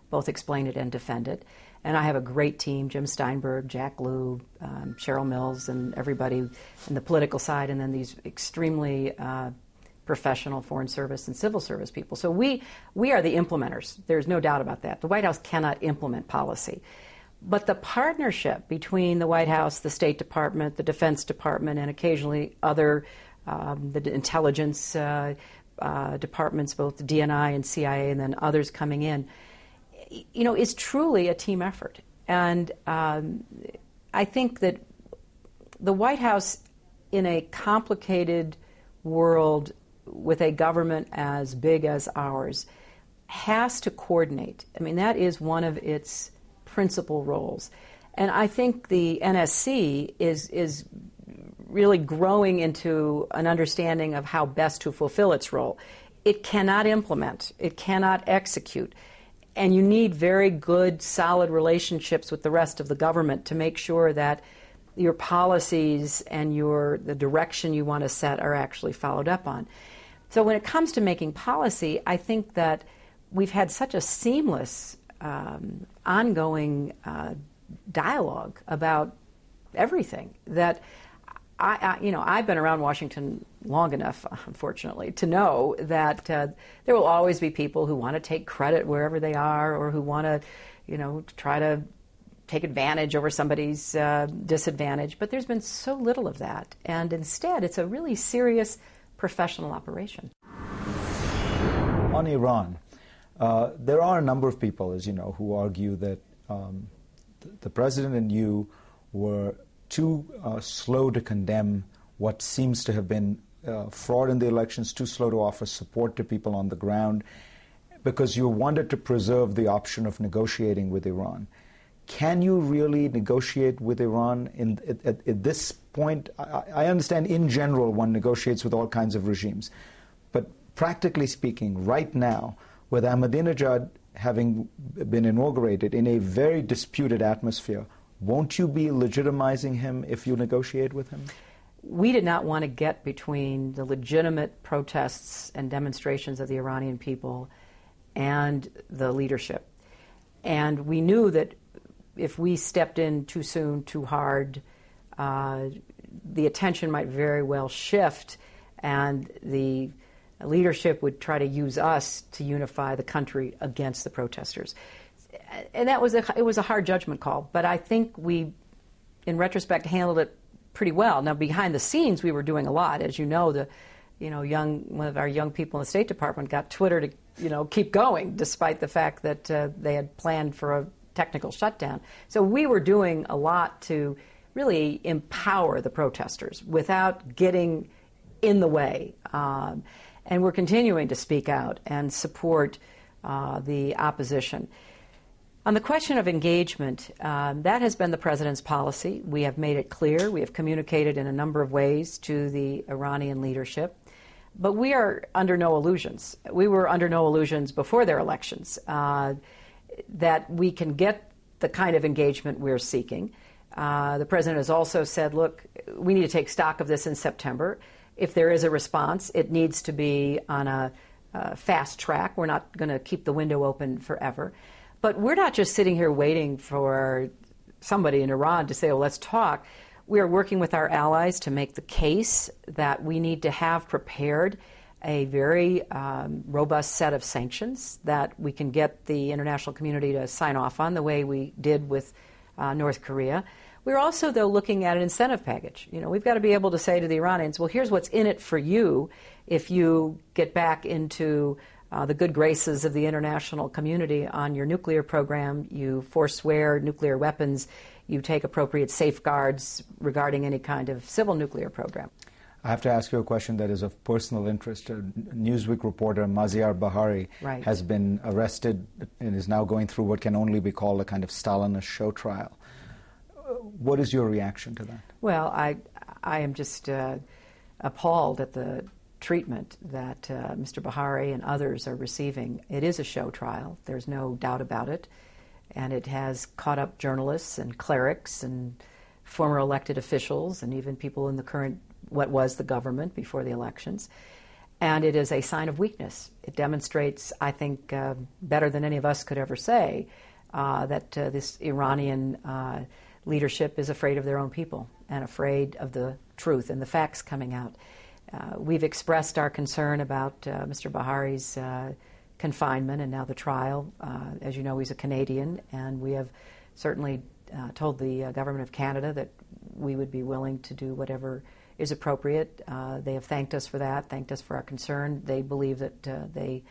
both explain it and defend it. And I have a great team, Jim Steinberg, Jack Lew, Cheryl Mills, and everybody in the political side, and then these extremely professional Foreign Service and civil service people. So we are the implementers. There's no doubt about that. The White House cannot implement policy. But the partnership between the White House, the State Department, the Defense Department, and occasionally other, the intelligence departments, both the DNI and CIA, and then others coming in, is truly a team effort. And I think that the White House, in a complicated world with a government as big as ours, has to coordinate. I mean, that is one of its principal roles. And I think the NSC is really growing into an understanding of how best to fulfill its role. It cannot implement, it cannot execute, and you need very good, solid relationships with the rest of the government to make sure that your policies and the direction you want to set are actually followed up on. So when it comes to making policy, I think that we've had such a seamless, ongoing dialogue about everything that I've been around Washington long enough, unfortunately, to know that there will always be people who want to take credit wherever they are, or who want to, try to take advantage over somebody's disadvantage. But there's been so little of that, and instead, it's a really serious professional operation. On Iran, there are a number of people, as you know, who argue that the president and you were too slow to condemn what seems to have been fraud in the elections, too slow to offer support to people on the ground, because you wanted to preserve the option of negotiating with Iran. Can you really negotiate with Iran at this point? I understand in general one negotiates with all kinds of regimes, but practically speaking, right now, with Ahmadinejad having been inaugurated in a very disputed atmosphere, won't you be legitimizing him if you negotiate with him? We did not want to get between the legitimate protests and demonstrations of the Iranian people and the leadership. And we knew that if we stepped in too soon, too hard, the attention might very well shift, and the leadership would try to use us to unify the country against the protesters. And it was a hard judgment call, but I think we, in retrospect, handled it pretty well. Now, behind the scenes, we were doing a lot. As you know, one of our young people in the State Department got Twitter to, keep going, despite the fact that they had planned for a technical shutdown. So we were doing a lot to really empower the protesters without getting in the way. And we're continuing to speak out and support the opposition. On the question of engagement, that has been the president's policy. We have made it clear. We have communicated in a number of ways to the Iranian leadership. But we are under no illusions. We were under no illusions before their elections that we can get the kind of engagement we're seeking. The president has also said, look, we need to take stock of this in September. If there is a response, it needs to be on a fast track. We're not going to keep the window open forever. But we're not just sitting here waiting for somebody in Iran to say, well, let's talk. We are working with our allies to make the case that we need to have prepared a very robust set of sanctions that we can get the international community to sign off on, the way we did with North Korea. We're also, though, looking at an incentive package. We've got to be able to say to the Iranians, well, here's what's in it for you if you get back into the good graces of the international community on your nuclear program, you forswear nuclear weapons, you take appropriate safeguards regarding any kind of civil nuclear program. I have to ask you a question that is of personal interest. A Newsweek reporter, Maziar Bahari, has been arrested and is now going through what can only be called a kind of Stalinist show trial. What is your reaction to that? Well, I am just appalled at the treatment that Mr. Bahari and others are receiving. It is a show trial. There's no doubt about it. And it has caught up journalists and clerics and former elected officials and even people in the current, what was the government before the elections. And it is a sign of weakness. It demonstrates, I think, better than any of us could ever say, that this Iranian leadership is afraid of their own people and afraid of the truth and the facts coming out. We've expressed our concern about Mr. Bahari's confinement and now the trial. As you know, he's a Canadian, and we have certainly told the government of Canada that we would be willing to do whatever is appropriate. They have thanked us for that, thanked us for our concern. They believe that they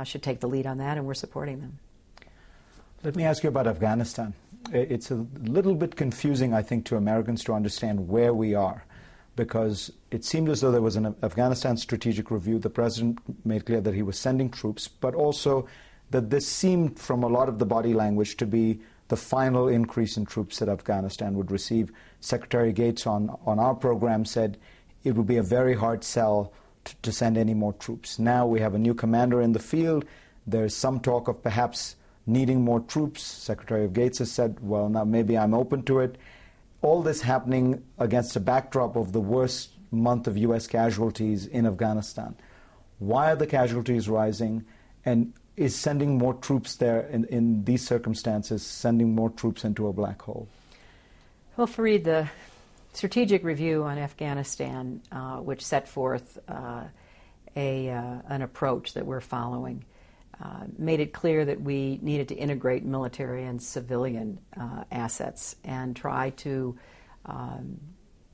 should take the lead on that, and we're supporting them. Let me ask you about Afghanistan. It's a little bit confusing, I think, to Americans to understand where we are, because it seemed as though there was an Afghanistan strategic review. The president made clear that he was sending troops, but also that this seemed, from a lot of the body language, to be the final increase in troops that Afghanistan would receive. Secretary Gates on our program said it would be a very hard sell to send any more troops. Now we have a new commander in the field. There's some talk of perhaps needing more troops. Secretary of Gates has said, well, now maybe I'm open to it. All this happening against a backdrop of the worst month of U.S. casualties in Afghanistan. Why are the casualties rising? And is sending more troops there in these circumstances, sending more troops into a black hole? Well, Fareed, the strategic review on Afghanistan, which set forth an approach that we're following, made it clear that we needed to integrate military and civilian assets and try to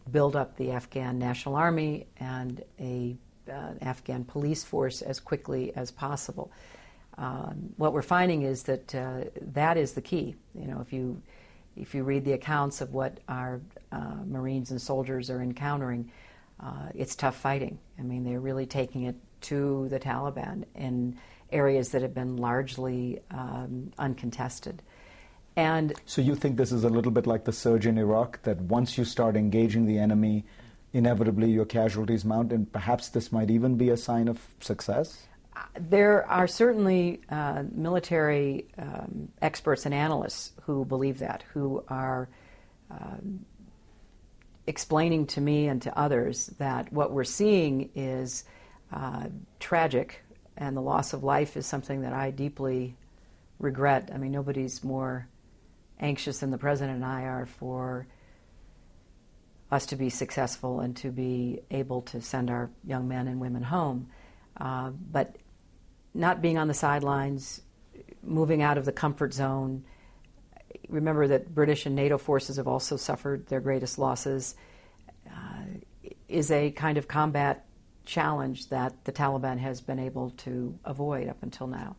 build up the Afghan National Army and an Afghan police force as quickly as possible. What we're finding is that that is the key. You know, if you read the accounts of what our Marines and soldiers are encountering, it's tough fighting. I mean, they're really taking it to the Taliban in areas that have been largely uncontested. And so you think this is a little bit like the surge in Iraq, that once you start engaging the enemy, inevitably your casualties mount, and perhaps this might even be a sign of success? There are certainly military experts and analysts who believe that, who are explaining to me and to others that what we're seeing is tragic, and the loss of life is something that I deeply regret. I mean, nobody's more anxious than the President and I are for us to be successful and to be able to send our young men and women home. But not being on the sidelines, moving out of the comfort zone. Remember that British and NATO forces have also suffered their greatest losses, is a kind of combat challenge that the Taliban has been able to avoid up until now.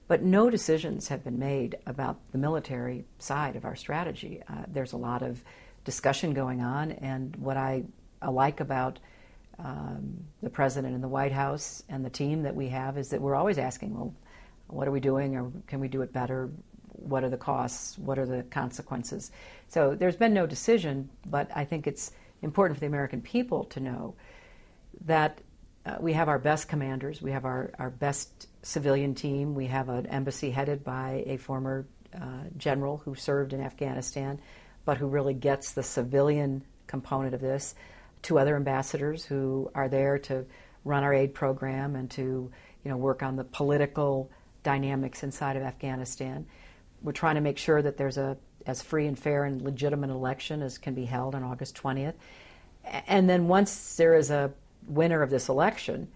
But no decisions have been made about the military side of our strategy. There's a lot of discussion going on, and what I like about the President and the White House and the team that we have is that we're always asking, well, what are we doing, or can we do it better? What are the costs? What are the consequences? So there's been no decision, but I think it's important for the American people to know that we have our best commanders, we have our best civilian team, we have an embassy headed by a former general who served in Afghanistan, but who really gets the civilian component of this, 2 other ambassadors who are there to run our aid program and to, work on the political dynamics inside of Afghanistan. We're trying to make sure that there's as free and fair and legitimate election as can be held on August 20th. And then once there is a winner of this election,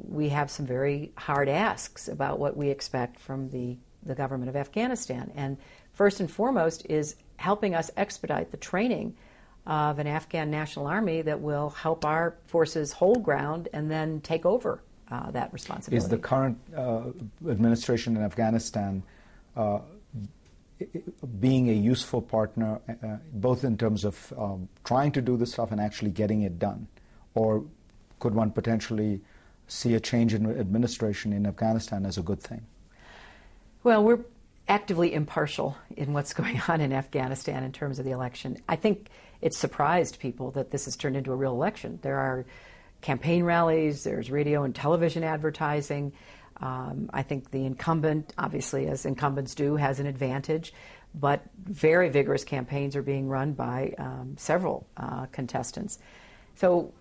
we have some very hard asks about what we expect from the government of Afghanistan. And first and foremost is helping us expedite the training of an Afghan National Army that will help our forces hold ground and then take over that responsibility. Is the current administration in Afghanistan being a useful partner, both in terms of trying to do this stuff and actually getting it done? Or could one potentially see a change in administration in Afghanistan as a good thing? Well, we're actively impartial in what's going on in Afghanistan in terms of the election. I think it's surprised people that this has turned into a real election. There are campaign rallies, there's radio and television advertising. I think the incumbent, obviously, as incumbents do, has an advantage, but very vigorous campaigns are being run by several contestants. So